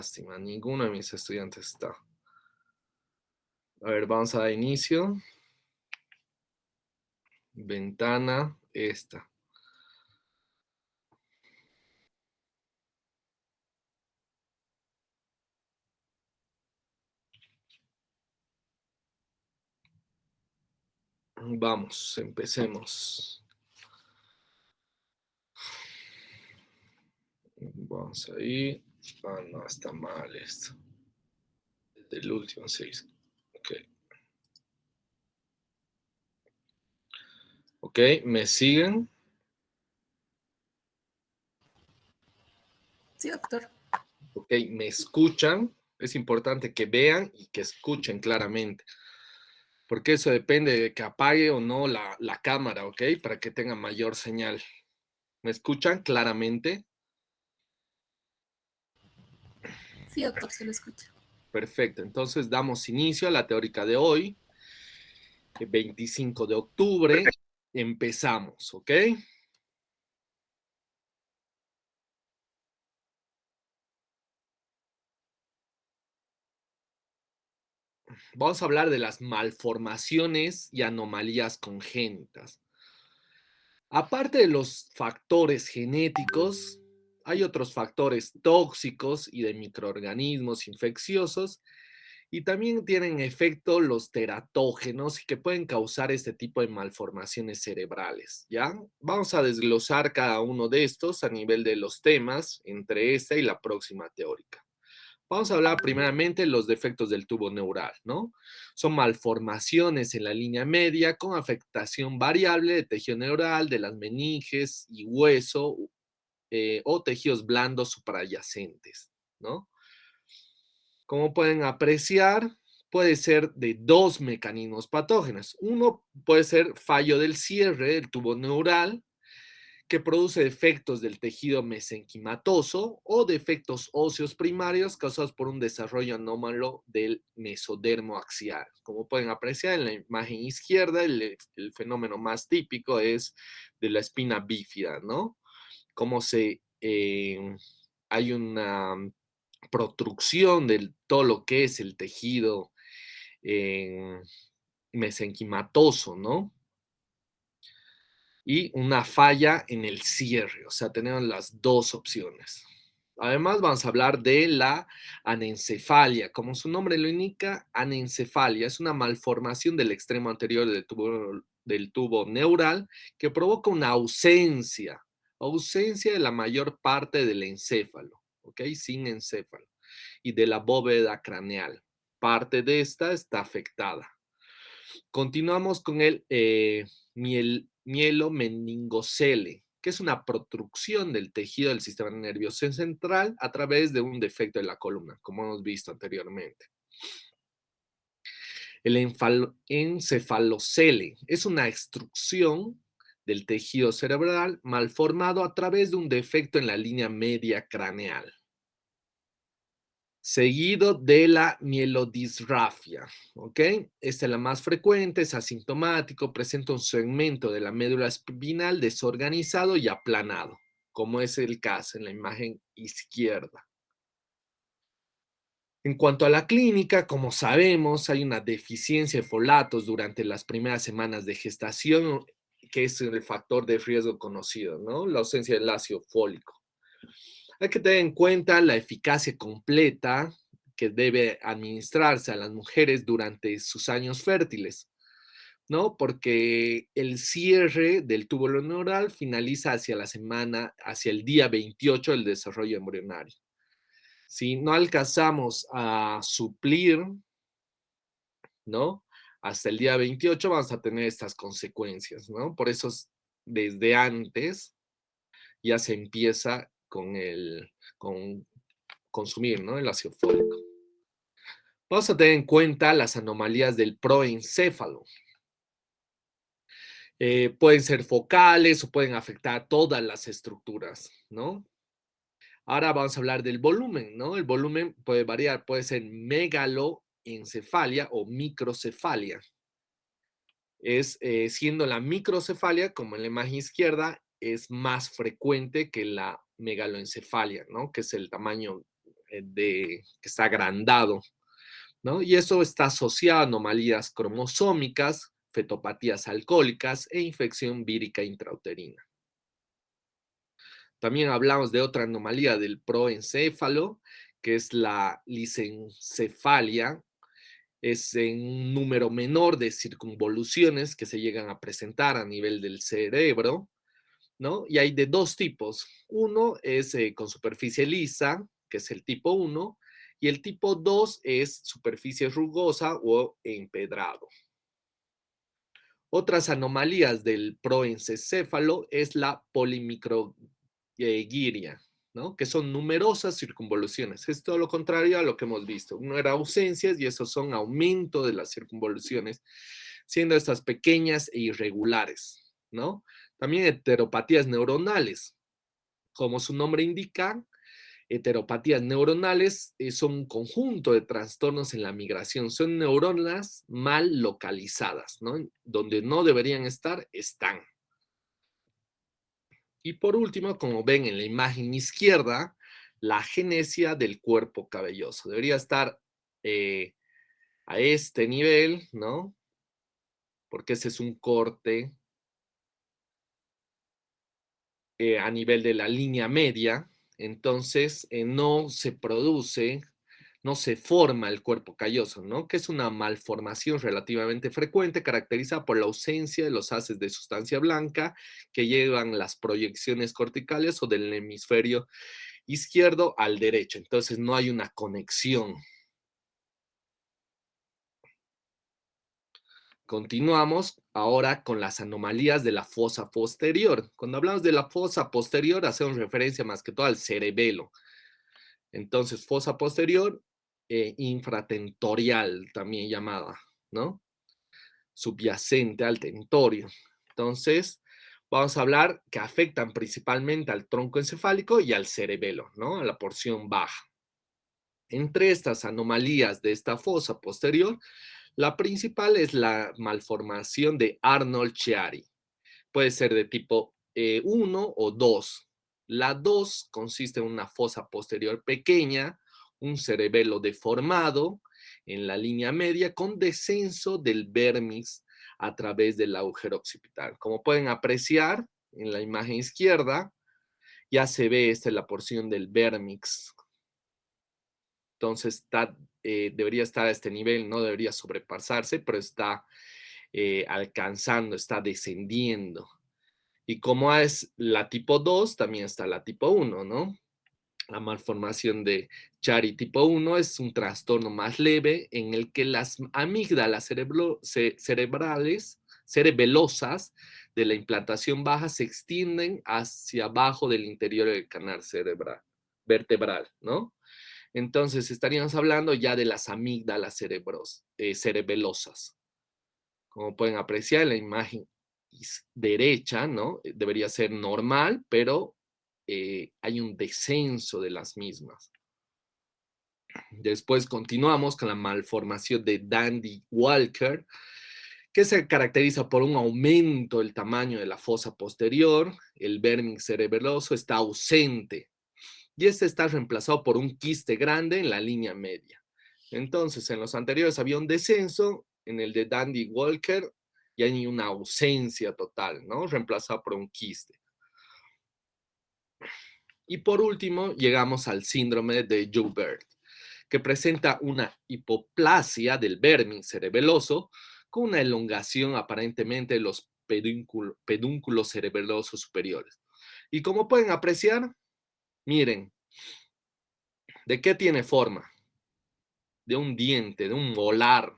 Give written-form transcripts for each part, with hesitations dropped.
lástima, ninguno de mis estudiantes está. A ver, vamos a dar inicio. Ventana, esta. Vamos, empecemos. Vamos ahí. Ah, no, está mal esto. Del último 6. Ok. Ok, ¿me siguen? Sí, doctor. Ok, ¿me escuchan? Es importante que vean y que escuchen claramente, porque eso depende de que apague o no la cámara, ¿ok? Para que tenga mayor señal. ¿Me escuchan claramente? Sí, doctor, se lo escucha. Perfecto, entonces damos inicio a la teórica de hoy, 25 de octubre. Empezamos, ¿ok? Vamos a hablar de las malformaciones y anomalías congénitas. Aparte de los factores genéticos, hay otros factores tóxicos y de microorganismos infecciosos y también tienen efecto los teratógenos que pueden causar este tipo de malformaciones cerebrales, ¿ya? Vamos a desglosar cada uno de estos a nivel de los temas entre esta y la próxima teórica. Vamos a hablar primeramente de los defectos del tubo neural, ¿no? Son malformaciones en la línea media con afectación variable de tejido neural, de las meninges y hueso o tejidos blandos supradyacentes, ¿no? Como pueden apreciar, puede ser de dos mecanismos patógenos. Uno puede ser fallo del cierre del tubo neural, que produce defectos del tejido mesenquimatoso o defectos óseos primarios causados por un desarrollo anómalo del mesodermo axial. Como pueden apreciar en la imagen izquierda, el fenómeno más típico es de la espina bífida, ¿no? Como hay una protrucción de todo lo que es el tejido eh, mesenquimatoso, ¿no? Y una falla en el cierre, o sea, tenemos las dos opciones. Además, vamos a hablar de la anencefalia. Como su nombre lo indica, anencefalia es una malformación del extremo anterior del tubo neural que provoca una ausencia de la mayor parte del encéfalo, ¿ok? Sin encéfalo, y de la bóveda craneal. Parte de esta está afectada. Continuamos con el mielomeningocele, que es una protrucción del tejido del sistema nervioso central a través de un defecto de la columna, como hemos visto anteriormente. El encefalocele es una extrusión del tejido cerebral malformado a través de un defecto en la línea media craneal, seguido de la mielodisrafia, ¿ok? Esta es la más frecuente, es asintomático, presenta un segmento de la médula espinal desorganizado y aplanado, como es el caso en la imagen izquierda. En cuanto a la clínica, como sabemos, hay una deficiencia de folatos durante las primeras semanas de gestación, que es el factor de riesgo conocido, ¿no? La ausencia del ácido fólico. Hay que tener en cuenta la eficacia completa que debe administrarse a las mujeres durante sus años fértiles, ¿no? Porque el cierre del túbulo neural finaliza hacia el día 28 del desarrollo embrionario. Si no alcanzamos a suplir, ¿no? Hasta el día 28 vamos a tener estas consecuencias, ¿no? Por eso desde antes ya se empieza con consumir, ¿no? El ácido fólico. Vamos a tener en cuenta las anomalías del proencéfalo. Pueden ser focales o pueden afectar todas las estructuras, ¿no? Ahora vamos a hablar del volumen, ¿no? El volumen puede variar, puede ser megaloencefalia o microcefalia. Siendo la microcefalia, como en la imagen izquierda, es más frecuente que la megaloencefalia, ¿no? Que es el tamaño que está agrandado, ¿no? Y eso está asociado a anomalías cromosómicas, fetopatías alcohólicas e infección vírica intrauterina. También hablamos de otra anomalía del proencéfalo, que es la lisencefalia. Es en un número menor de circunvoluciones que se llegan a presentar a nivel del cerebro, ¿no? Y hay de dos tipos. Uno es con superficie lisa, que es el tipo 1, y el tipo 2 es superficie rugosa o empedrado. Otras anomalías del proencéfalo es la polimicrogiria, ¿no? Que son numerosas circunvoluciones. Es todo lo contrario a lo que hemos visto. Uno era ausencias y esos son aumento de las circunvoluciones, siendo estas pequeñas e irregulares, ¿no? También heteropatías neuronales. Como su nombre indica, heteropatías neuronales son un conjunto de trastornos en la migración. Son neuronas mal localizadas, ¿no? Donde no deberían estar, están. Y por último, como ven en la imagen izquierda, la genesia del cuerpo cabelloso. Debería estar a este nivel, ¿no? Porque ese es un corte a nivel de la línea media. Entonces, no se produce, no se forma el cuerpo calloso, ¿no? Que es una malformación relativamente frecuente, caracterizada por la ausencia de los haces de sustancia blanca que llevan las proyecciones corticales o del hemisferio izquierdo al derecho. Entonces, no hay una conexión. Continuamos ahora con las anomalías de la fosa posterior. Cuando hablamos de la fosa posterior, hacemos referencia más que todo al cerebelo. Entonces, fosa posterior, infratentorial, también llamada, ¿no? Subyacente al tentorio. Entonces, vamos a hablar que afectan principalmente al tronco encefálico y al cerebelo, ¿no? A la porción baja. Entre estas anomalías de esta fosa posterior, la principal es la malformación de Arnold-Chiari. Puede ser de tipo 1 o 2. La 2 consiste en una fosa posterior pequeña, un cerebelo deformado en la línea media con descenso del vérmiz a través del agujero occipital. Como pueden apreciar en la imagen izquierda, ya se ve esta es la porción del vérmix. Entonces debería estar a este nivel, no debería sobrepasarse, pero está alcanzando, está descendiendo. Y como es la tipo 2, también está la tipo 1, ¿no? La malformación de Chiari tipo 1 es un trastorno más leve en el que las amígdalas cerebelosas de la implantación baja se extienden hacia abajo del interior del canal vertebral, ¿no? Entonces estaríamos hablando ya de las amígdalas cerebelosas. Como pueden apreciar en la imagen derecha, ¿no? Debería ser normal, pero hay un descenso de las mismas. Después continuamos con la malformación de Dandy-Walker, que se caracteriza por un aumento del tamaño de la fosa posterior, el vérmiz cerebeloso está ausente y este está reemplazado por un quiste grande en la línea media. Entonces, en los anteriores había un descenso, en el de Dandy-Walker ya hay una ausencia total, ¿no? Reemplazado por un quiste. Y por último, llegamos al síndrome de Joubert, que presenta una hipoplasia del vérmiz cerebeloso con una elongación aparentemente de los pedúnculos cerebelosos superiores. Y como pueden apreciar, miren, ¿de qué tiene forma? De un diente, de un molar.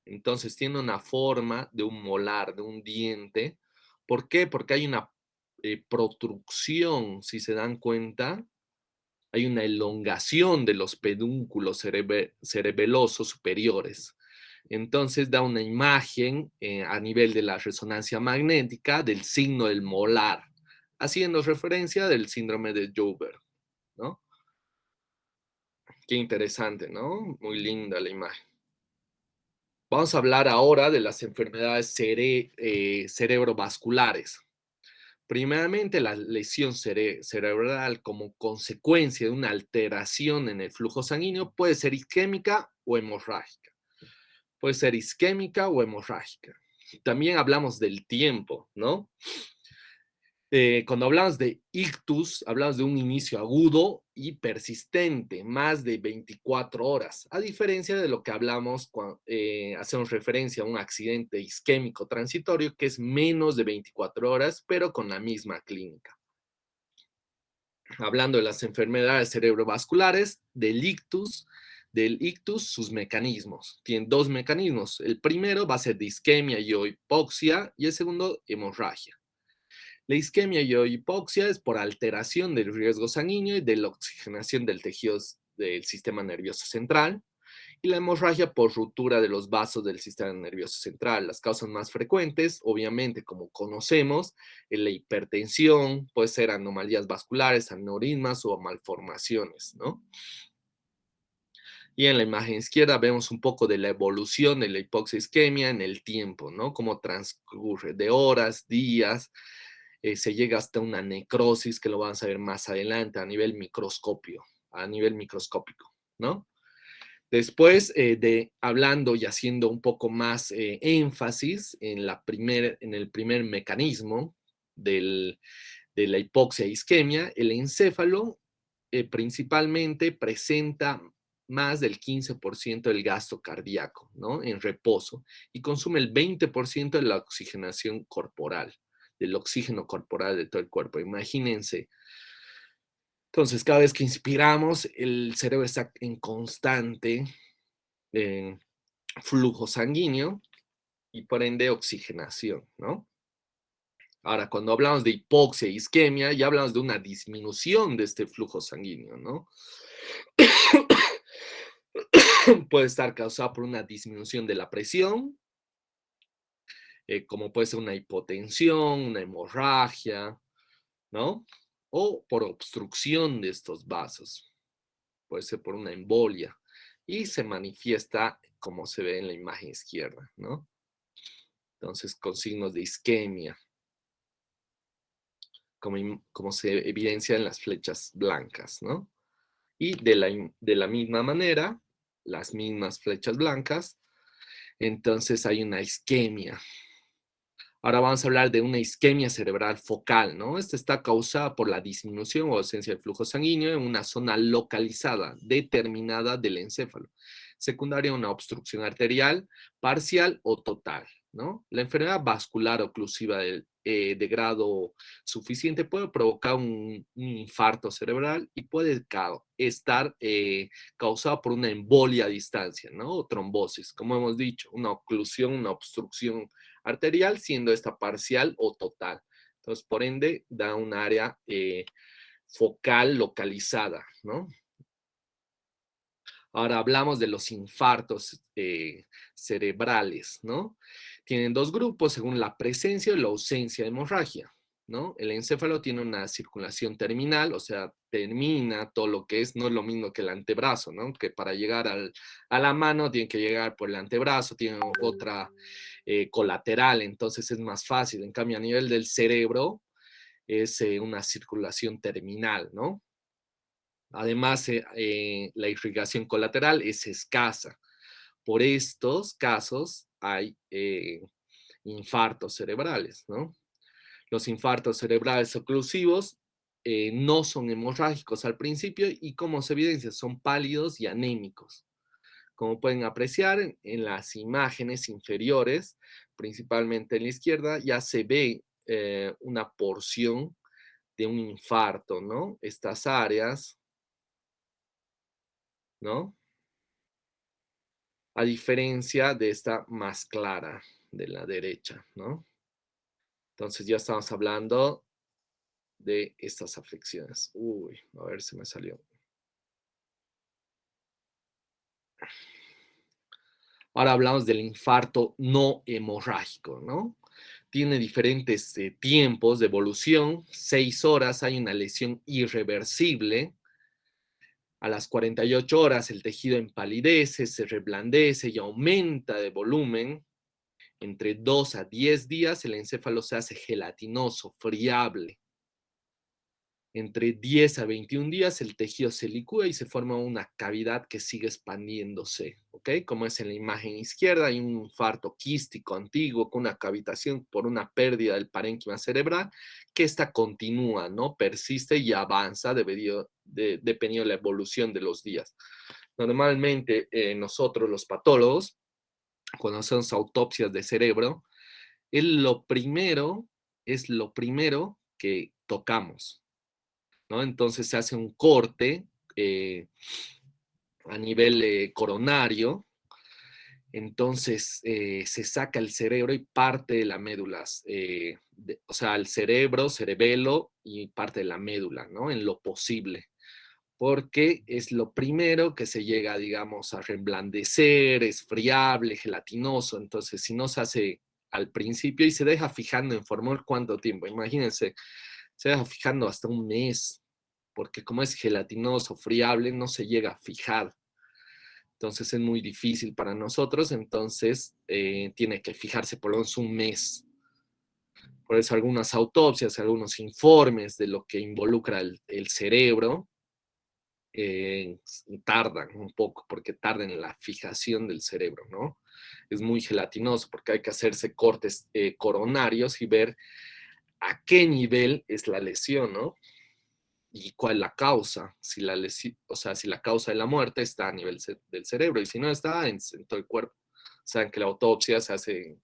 Entonces tiene una forma de un molar, de un diente. ¿Por qué? Porque hay una protrucción, si se dan cuenta, hay una elongación de los pedúnculos cerebelosos superiores. Entonces da una imagen a nivel de la resonancia magnética del signo del molar, haciendo referencia del síndrome de Joubert, ¿no? Qué interesante, ¿no? Muy linda la imagen. Vamos a hablar ahora de las enfermedades cerebrovasculares. Primeramente, la lesión cerebral como consecuencia de una alteración en el flujo sanguíneo puede ser isquémica o hemorrágica. Puede ser isquémica o hemorrágica. También hablamos del tiempo, ¿no? Cuando hablamos de ictus, hablamos de un inicio agudo y persistente, más de 24 horas, a diferencia de lo que hablamos cuando hacemos referencia a un accidente isquémico transitorio, que es menos de 24 horas, pero con la misma clínica. Hablando de las enfermedades cerebrovasculares, del ictus, sus mecanismos. Tienen dos mecanismos. El primero va a ser de isquemia y o hipoxia y el segundo, hemorragia. La isquemia y o hipoxia es por alteración del riesgo sanguíneo y de la oxigenación del tejido del sistema nervioso central, y la hemorragia por ruptura de los vasos del sistema nervioso central. Las causas más frecuentes, obviamente, como conocemos, es la hipertensión, puede ser anomalías vasculares, aneurismas o malformaciones, ¿no? Y en la imagen izquierda vemos un poco de la evolución de la hipoxia isquemia en el tiempo, ¿no? Cómo transcurre de horas, días, se llega hasta una necrosis que lo vamos a ver más adelante a nivel microscópico, ¿no? Después de hablando y haciendo un poco más énfasis en el primer mecanismo de la hipoxia e isquemia, el encéfalo principalmente presenta más del 15% del gasto cardíaco, ¿no? En reposo y consume el 20% de la oxigenación corporal, del oxígeno corporal de todo el cuerpo. Imagínense. Entonces, cada vez que inspiramos, el cerebro está en constante eh, flujo sanguíneo y por ende oxigenación, ¿no? Ahora, cuando hablamos de hipoxia e isquemia, ya hablamos de una disminución de este flujo sanguíneo, ¿no? Puede estar causada por una disminución de la presión, como puede ser una hipotensión, una hemorragia, ¿no? O por obstrucción de estos vasos, puede ser por una embolia, y se manifiesta como se ve en la imagen izquierda, ¿no? Entonces, con signos de isquemia, como se evidencia en las flechas blancas, ¿no? Y de la misma manera, las mismas flechas blancas, entonces hay una isquemia. Ahora vamos a hablar de una isquemia cerebral focal, ¿no? Esta está causada por la disminución o ausencia del flujo sanguíneo en una zona localizada, determinada del encéfalo. Secundaria, una obstrucción arterial parcial o total, ¿no? La enfermedad vascular oclusiva de grado suficiente puede provocar un infarto cerebral y puede estar causada por una embolia a distancia, ¿no? O trombosis, como hemos dicho, una oclusión, una obstrucción arterial, siendo esta parcial o total. Entonces, por ende, da un área focal localizada, ¿no? Ahora hablamos de los infartos cerebrales, ¿no? Tienen dos grupos según la presencia o la ausencia de hemorragia, ¿no? El encéfalo tiene una circulación terminal, o sea, termina todo lo que es, no es lo mismo que el antebrazo, ¿no? Que para llegar a la mano tiene que llegar por el antebrazo, tiene otra colateral, entonces es más fácil. En cambio, a nivel del cerebro es una circulación terminal, ¿no? Además, la irrigación colateral es escasa. Por estos casos hay infartos cerebrales, ¿no? Los infartos cerebrales oclusivos no son hemorrágicos al principio y como se evidencia son pálidos y anémicos. Como pueden apreciar en las imágenes inferiores, principalmente en la izquierda, ya se ve una porción de un infarto, ¿no? Estas áreas, ¿no? A diferencia de esta más clara de la derecha, ¿no? Entonces ya estamos hablando de estas afecciones. Uy, a ver si me salió. Ahora hablamos del infarto no hemorrágico, ¿no? Tiene diferentes tiempos de evolución. 6 horas hay una lesión irreversible. A las 48 horas el tejido empalidece, se reblandece y aumenta de volumen. entre 2 a 10 días el encéfalo se hace gelatinoso, friable. Entre 10 a 21 días el tejido se licúa y se forma una cavidad que sigue expandiéndose, ¿ok? Como es en la imagen izquierda, hay un infarto quístico antiguo con una cavitación por una pérdida del parénquima cerebral, que esta continúa, ¿no? Persiste y avanza dependiendo de la evolución de los días. Normalmente nosotros los patólogos, cuando hacemos autopsias de cerebro, es lo primero que tocamos, ¿no? Entonces se hace un corte a nivel coronario, entonces se saca el cerebro y parte de la médula, o sea, el cerebro, cerebelo y parte de la médula, ¿no? En lo posible, porque es lo primero que se llega, digamos, a reblandecer, es friable, gelatinoso, entonces si no se hace al principio y se deja fijando en formol cuánto tiempo, imagínense, se deja fijando hasta un mes, porque como es gelatinoso, friable, no se llega a fijar. Entonces es muy difícil para nosotros, entonces tiene que fijarse por lo menos un mes. Por eso algunas autopsias, algunos informes de lo que involucra el cerebro eh, tardan un poco, porque tardan en la fijación del cerebro, ¿no? Es muy gelatinoso porque hay que hacerse cortes coronarios y ver a qué nivel es la lesión, ¿no? Y cuál es la causa, si la o sea, si la causa de la muerte está a nivel del cerebro y si no está en todo el cuerpo. Saben que la autopsia se hace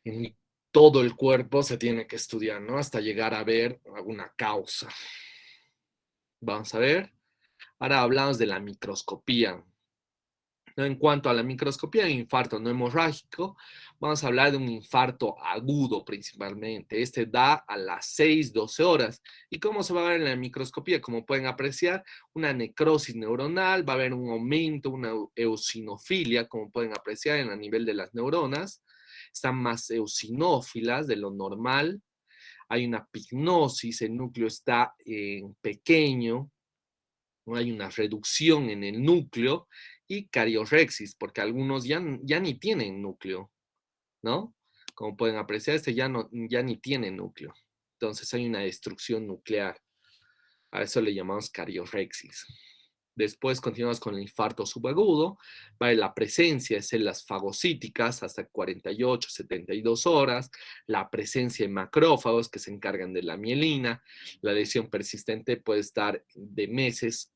en todo el cuerpo, se tiene que estudiar, ¿no? Hasta llegar a ver alguna causa. Vamos a ver. Ahora hablamos de la microscopía. En cuanto a la microscopía de infarto no hemorrágico, vamos a hablar de un infarto agudo principalmente. Este da a las 6-12 horas. ¿Y cómo se va a ver en la microscopía? Como pueden apreciar, una necrosis neuronal, va a haber un aumento, una eosinofilia, como pueden apreciar en el nivel de las neuronas. Están más eosinófilas de lo normal. Hay una pignosis, el núcleo está pequeño, no hay una reducción en el núcleo y cariorexis, porque algunos ya ni tienen núcleo, ¿no? Como pueden apreciar, este ya ni tiene núcleo. Entonces hay una destrucción nuclear. A eso le llamamos cariorexis. Después continuamos con el infarto subagudo, va la presencia de células fagocíticas hasta 48, 72 horas, la presencia de macrófagos que se encargan de la mielina, la lesión persistente puede estar de meses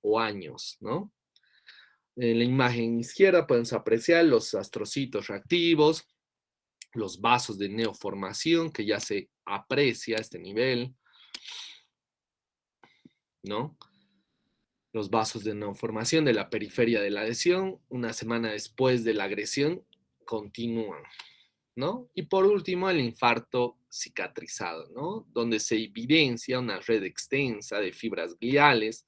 o años, ¿no? En la imagen izquierda pueden apreciar los astrocitos reactivos, los vasos de neoformación que ya se aprecia a este nivel, ¿no? Los vasos de neoformación de la periferia de la lesión, una semana después de la agresión, continúan, ¿no? Y por último, el infarto cicatrizado, ¿no? Donde se evidencia una red extensa de fibras gliales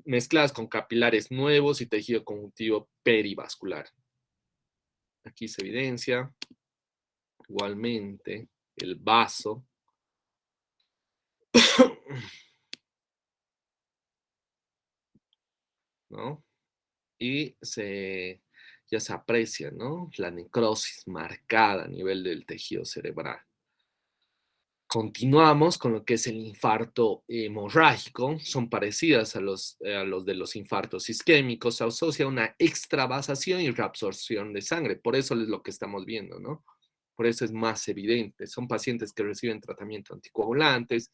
mezcladas con capilares nuevos y tejido conjuntivo perivascular. Aquí se evidencia igualmente el vaso, ¿no? Y ya se aprecia, ¿no? La necrosis marcada a nivel del tejido cerebral. Continuamos con lo que es el infarto hemorrágico, son parecidas a los de los infartos isquémicos, se asocia una extravasación y reabsorción de sangre, por eso es lo que estamos viendo, ¿no? Por eso es más evidente, son pacientes que reciben tratamiento anticoagulantes,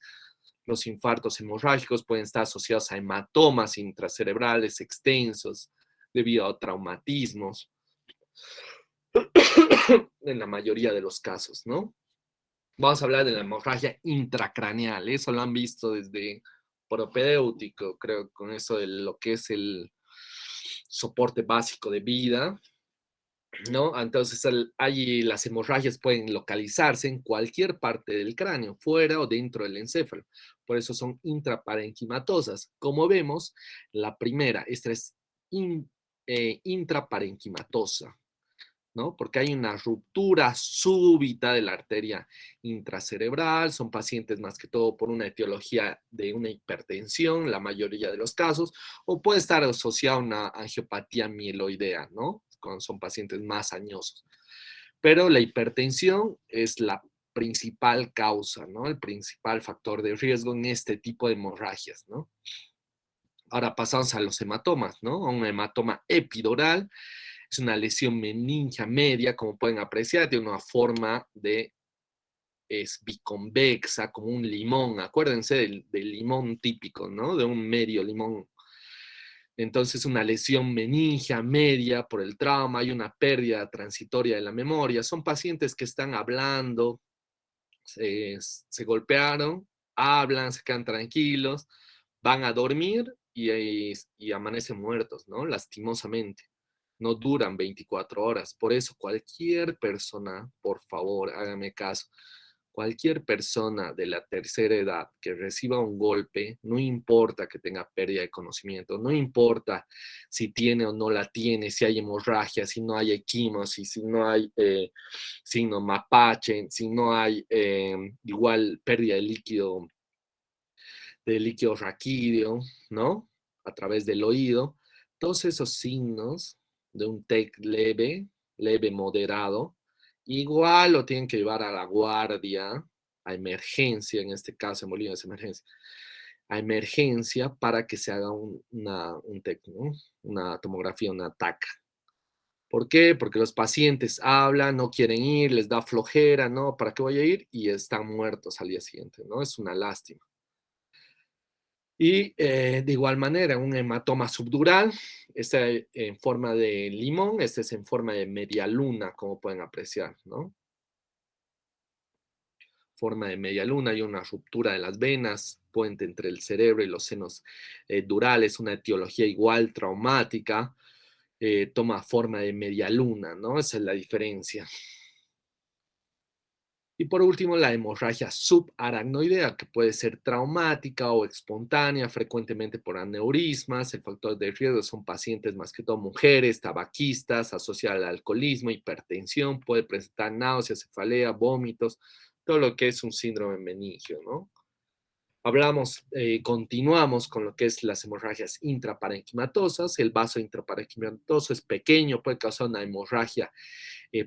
los infartos hemorrágicos pueden estar asociados a hematomas intracerebrales extensos debido a traumatismos, en la mayoría de los casos, ¿no? Vamos a hablar de la hemorragia intracraneal. Eso lo han visto desde propedéutico, creo, con eso de lo que es el soporte básico de vida, ¿no? Entonces, allí las hemorragias pueden localizarse en cualquier parte del cráneo, fuera o dentro del encéfalo. Por eso son intraparenquimatosas. Como vemos, la primera, esta es intraparenquimatosa, ¿no? Porque hay una ruptura súbita de la arteria intracerebral, son pacientes más que todo por una etiología de una hipertensión, la mayoría de los casos, o puede estar asociada a una angiopatía mieloidea, ¿no? cuando son pacientes más añosos. Pero la hipertensión es la principal causa, ¿no? El principal factor de riesgo en este tipo de hemorragias, ¿no? Ahora pasamos a los hematomas, ¿no? Un hematoma epidural es una lesión meningia media, como pueden apreciar, de una forma de es biconvexa, como un limón. Acuérdense del limón típico, ¿no? De un medio limón. Entonces, una lesión meningia media por el trauma, hay una pérdida transitoria de la memoria. Son pacientes que están hablando, se golpearon, hablan, se quedan tranquilos, van a dormir y amanecen muertos, ¿no? Lastimosamente. No duran 24 horas. Por eso cualquier persona, por favor, hágame caso, cualquier persona de la tercera edad que reciba un golpe, no importa que tenga pérdida de conocimiento, no importa si tiene o no la tiene, si hay hemorragia, si no hay equimosis, si no hay signo mapache, si no hay igual pérdida de líquido raquídeo, ¿no? A través del oído. Todos esos signos de un TEC leve, leve moderado, igual lo tienen que llevar a la guardia, a emergencia, en este caso en Bolivia es emergencia, a emergencia para que se haga un TEC, ¿no? Una tomografía, una TAC. ¿Por qué? Porque los pacientes hablan, no quieren ir, les da flojera, ¿no? ¿Para qué voy a ir? Y están muertos al día siguiente, ¿no? Es una lástima. Y de igual manera, un hematoma subdural, este en forma de limón, este es en forma de media luna, como pueden apreciar, ¿no? Forma de media luna, hay una ruptura de las venas, puente entre el cerebro y los senos durales, una etiología igual traumática, toma forma de media luna, ¿no? Esa es la diferencia. Y por último, la hemorragia subaracnoidea, que puede ser traumática o espontánea, frecuentemente por aneurismas. El factor de riesgo son pacientes, más que todo mujeres, tabaquistas, asociada al alcoholismo, hipertensión, puede presentar náuseas, cefalea, vómitos, todo lo que es un síndrome meningio, ¿no? Continuamos con lo que es las hemorragias intraparenquimatosas. El vaso intraparenquimatoso es pequeño, puede causar una hemorragia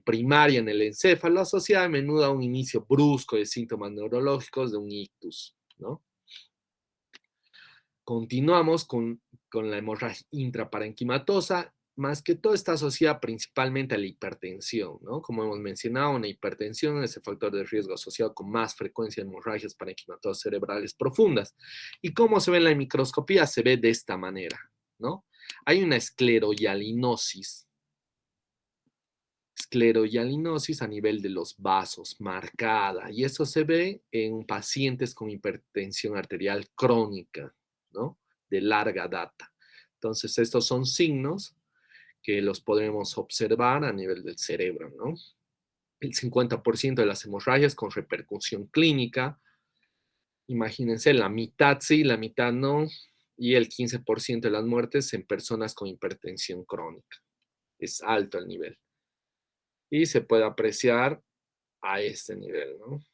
primaria en el encéfalo, asociada a menudo a un inicio brusco de síntomas neurológicos de un ictus, ¿no? Continuamos con la hemorragia intraparenquimatosa, más que todo está asociada principalmente a la hipertensión, ¿no? Como hemos mencionado, una hipertensión es el factor de riesgo asociado con más frecuencia de hemorragias parenquimatosas cerebrales profundas. ¿Y cómo se ve en la microscopía? Se ve de esta manera, ¿no? Hay una esclerohialinosis a nivel de los vasos, marcada, y eso se ve en pacientes con hipertensión arterial crónica, ¿no? De larga data. Entonces, estos son signos que los podemos observar a nivel del cerebro, ¿no? El 50% de las hemorragias con repercusión clínica, imagínense, la mitad sí, la mitad no, y el 15% de las muertes en personas con hipertensión crónica. Es alto el nivel. Y se puede apreciar a este nivel, ¿no?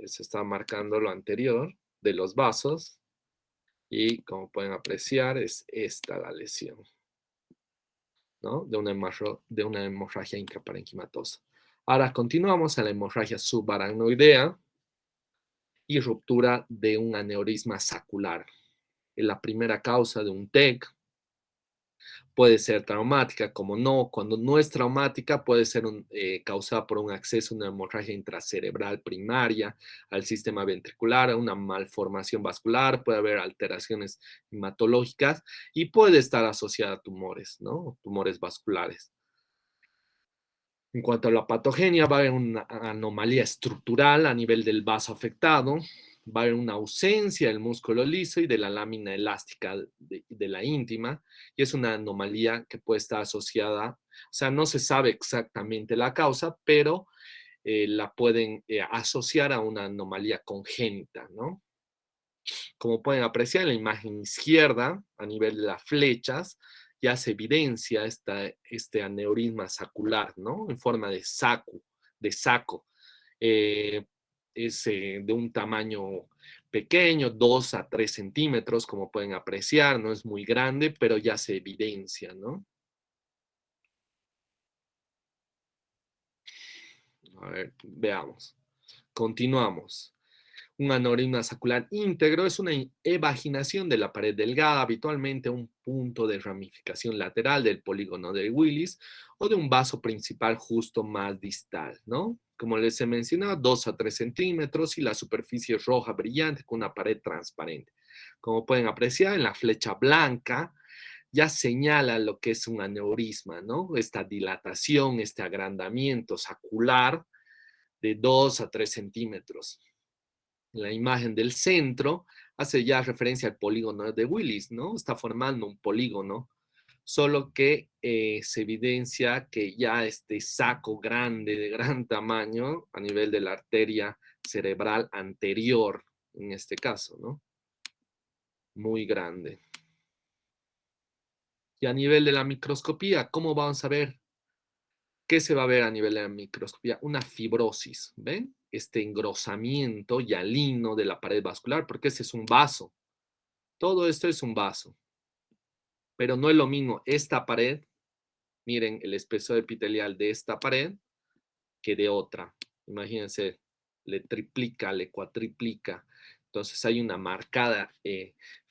Se está marcando lo anterior de los vasos y como pueden apreciar es esta la lesión, ¿no? De una hemorragia intraparenquimatosa. Ahora continuamos a la hemorragia subaracnoidea y ruptura de un aneurisma sacular. Es la primera causa de un TEC. Puede ser traumática, como no, cuando no es traumática puede ser causada por un acceso a una hemorragia intracerebral primaria al sistema ventricular, a una malformación vascular, puede haber alteraciones hematológicas y puede estar asociada a tumores, ¿no? Tumores vasculares. En cuanto a la patogenia, va a haber una anomalía estructural a nivel del vaso afectado, va a haber una ausencia del músculo liso y de la lámina elástica de la íntima, y es una anomalía que puede estar asociada, o sea, no se sabe exactamente la causa, pero la pueden asociar a una anomalía congénita, ¿no? Como pueden apreciar en la imagen izquierda, a nivel de las flechas, ya se evidencia este aneurisma sacular, ¿no? En forma de saco. Eh, es de un tamaño pequeño, 2 a 3 centímetros, como pueden apreciar, no es muy grande, pero ya se evidencia, ¿no? A ver, veamos. Continuamos. Un aneurisma sacral íntegro es una evaginación de la pared delgada, habitualmente un punto de ramificación lateral del polígono de Willis o de un vaso principal justo más distal, ¿no? Como les he mencionado, 2 a 3 centímetros y la superficie es roja brillante con una pared transparente. Como pueden apreciar, en la flecha blanca ya señala lo que es un aneurisma, ¿no? Esta dilatación, este agrandamiento sacular de 2 a 3 centímetros. La imagen del centro hace ya referencia al polígono de Willis, ¿no? Está formando un polígono, solo que se evidencia que ya este saco grande, de gran tamaño, a nivel de la arteria cerebral anterior, en este caso, ¿no? Muy grande. Y a nivel de la microscopía, ¿cómo vamos a ver? ¿Qué se va a ver a nivel de la microscopía? Una fibrosis, ¿ven? Este engrosamiento hialino de la pared vascular, porque ese es un vaso. Todo esto es un vaso, pero no es lo mismo esta pared, miren el espesor epitelial de esta pared que de otra. Imagínense, le triplica, le cuatriplica. Entonces hay una marcada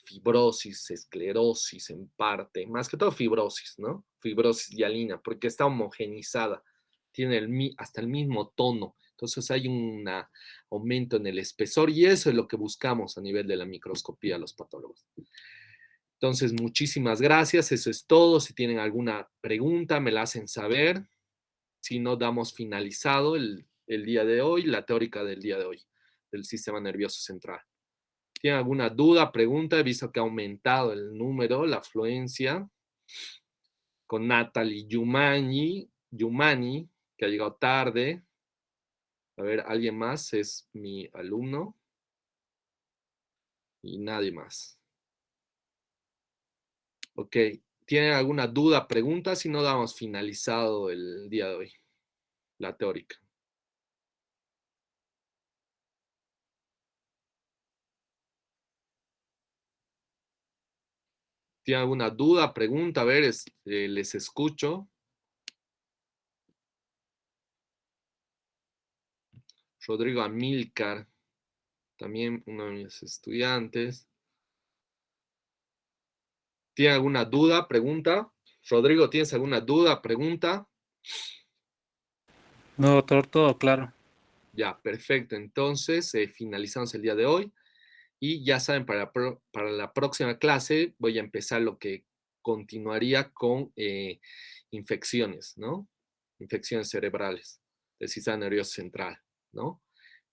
fibrosis, esclerosis en parte, más que todo fibrosis, ¿no? Fibrosis hialina, porque está homogenizada, tiene hasta el mismo tono. Entonces hay un aumento en el espesor y eso es lo que buscamos a nivel de la microscopía los patólogos. Entonces, muchísimas gracias. Eso es todo. Si tienen alguna pregunta, me la hacen saber. Si no, damos finalizado el día de hoy, la teórica del día de hoy, del sistema nervioso central. ¿Tienen alguna duda, pregunta? He visto que ha aumentado el número, la afluencia, con Natalie Yumani, que ha llegado tarde. A ver, alguien más es mi alumno y nadie más. Ok, ¿tienen alguna duda, pregunta? Si no, damos finalizado el día de hoy, la teórica. ¿Tienen alguna duda, pregunta? A ver, les escucho. Rodrigo Amílcar, también uno de mis estudiantes. ¿Tienen alguna duda, pregunta? Rodrigo, ¿tienes alguna duda, pregunta? No, doctor, todo claro. Ya, perfecto. Entonces, finalizamos el día de hoy. Y ya saben, para la próxima clase voy a empezar lo que continuaría con infecciones, ¿no? Infecciones cerebrales del sistema nervioso central, ¿no?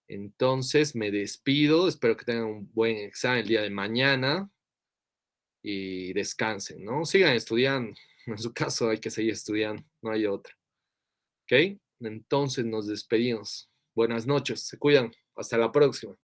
Entonces me despido, espero que tengan un buen examen el día de mañana y descansen, ¿no? Sigan estudiando, en su caso hay que seguir estudiando, no hay otra, ¿ok? Entonces nos despedimos. Buenas noches, se cuidan, hasta la próxima.